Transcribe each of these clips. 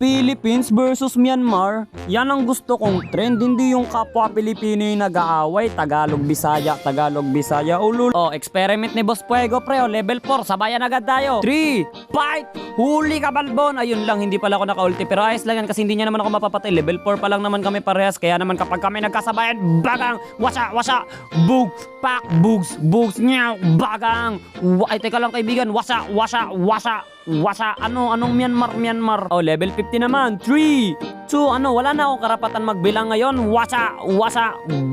Philippines versus Myanmar, yan ang gusto kong trend, hindi yung kapwa Pilipino yung nag-aaway, Tagalog-Bisaya, ulul. Oh, experiment ni Boss Fuego pre, level 4, sabayan agad tayo. 3, fight! Huli ka balbon! Ayun lang, hindi pala ako naka-ulti, pero ayos lang yan kasi hindi niya naman ako mapapatay. Level 4 pa lang naman kami parehas, kaya naman kapag kami nagkasabayan, bagang, wasa, bug, pak, bugs, nyaw, bagang. Ay, teka lang kaibigan, wasa, anong Myanmar. Oh, level 50 naman. 3, 2, wala na akong karapatan magbilang ngayon. Wasa,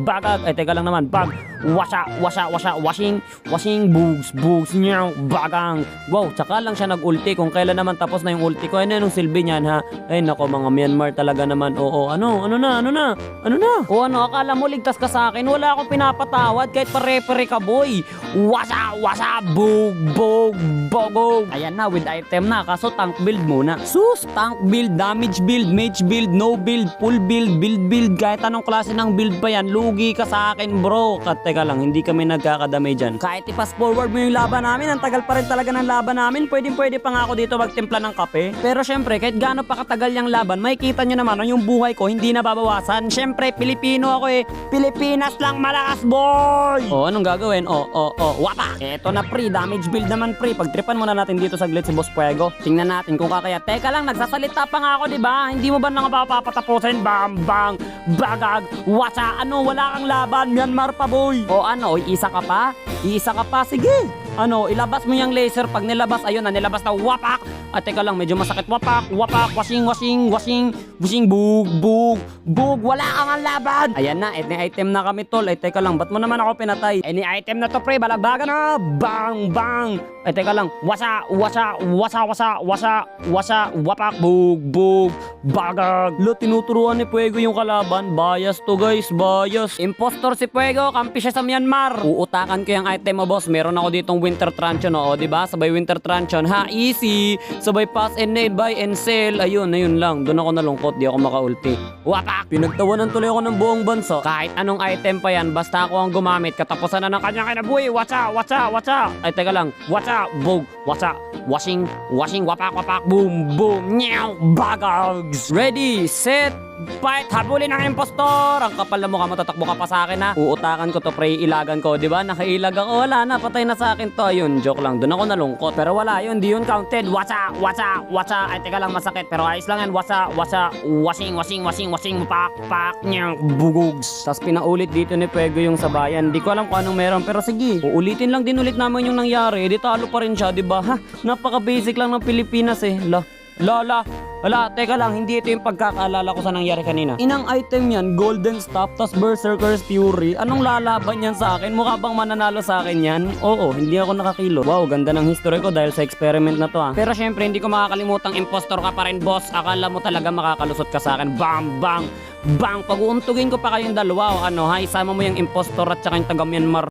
bagag. Ay, teka lang naman. Bag, wasa, washing, bugs, nyaw, bagang. Wow, tsaka lang siya nag-ulti. Kung kailan naman tapos na yung ulti ko, ano yung silbi niyan, ha? Ay, nako, mga Myanmar talaga naman. Oo, ano na? O ano, akala mo ligtas ka sa akin? Wala akong pinapatawad kahit pare-pare ka, boy. Wasa, bogo. Ayan na, with item na, kaso tank build muna. Sus, tank build, damage build, mage build, no build, full build, build, kahit anong klase ng build pa yan, lugi ka sa akin, bro. Teka lang, hindi kami nagkakadamay dyan. Kahit i-fast forward mo yung laban namin, ang tagal pa rin talaga ng laban namin, pwede pa nga ako dito magtimpla ng kape. Pero syempre, kahit gaano pa katagal yung laban, makikita nyo naman, yung buhay ko, hindi na babawasan. Syempre, Pilipino ako eh. Pilipinas lang malakas, boy! O, anong gagawin? Wapa! Eto na, pre, damage build naman, pre. Pagtripan muna natin dito saglit si Boss Fuego. Tingnan natin kung kakaya. Teka lang, nagsasalita pa nga ako, diba? Hindi mo ba nang papatapusin? Bang, bagag, wasa, wala kang laban, Myanmar pa, boy. O isa ka pa? Sige. Ilabas mo yung laser. Pag nilabas, ayun na, nilabas na, wapak. At teka lang, medyo masakit. Wapak, washing, bug, wala kang ang laban. Ayan na, any item na kami, tol. Ay, teka lang, ba't mo naman ako pinatay? Any item na to, pre, balagbaga na. Bang. Ay, teka lang, wasa, wapak, bug, bagag. Lo, tinuturuan ni Fuego yung kalaban. Bias to, guys, bias. Impostor si Fuego, kampi siya sa Myanmar. Uutakan ko yung item mo, boss. Meron ako ditong winter truncheon, diba? Sabay winter truncheon, ha, easy. Sabay pass and nade, buy and sell. Ayun lang. Doon ako nalungkot, di ako maka-ulti. Wapak! Pinagtawanan tuloy ako ng buong bansa. Kahit anong item pa yan, basta ako ang gumamit. Katapusan na ng kanyang kinabuhi. Watcha! Ay, teka lang. Watcha! Bug! Watcha! Washing! Wapak! Boom! Nyaw! Bagags! Ready! Set! Fight! Habulin ang impostor! Ang kapal na mukha, matatakbo ka pa sa akin, ha? Uutakan ko to, pre, ilagan ko, diba? Nakailag ako, wala na, patay na sa akin to. Ayun, joke lang, doon ako nalungkot. Pero wala yun, di yun counted. Watcha! Ay, teka lang, masakit, pero ayos lang yan. Watcha! Washing, pak, nyaw, bugugs. Tapos pinaulit dito ni Fuego yung sabayan. Di ko alam kung anong meron, pero sige. Uulitin lang din ulit naman yung nangyari. Di talo pa rin siya, diba? Ha? Napaka-basic lang ng Pilipinas, eh. Wala, teka lang, hindi ito yung pagkakaalala ko sa nangyari kanina. Inang item yan, Golden Staff, tas Berserker's Fury. Anong lalaban yan sa akin? Mukha bang mananalo sa akin yan? Oo, hindi ako nakakilo. Wow, ganda ng history ko dahil sa experiment na to, ha. Pero syempre, hindi ko makakalimutang impostor ka pa rin, boss. Akala mo talaga makakalusot ka sa akin. Bang! Pag-uuntugin ko pa kayong dalawa, isama mo yung impostor at saka yung taga Myanmar.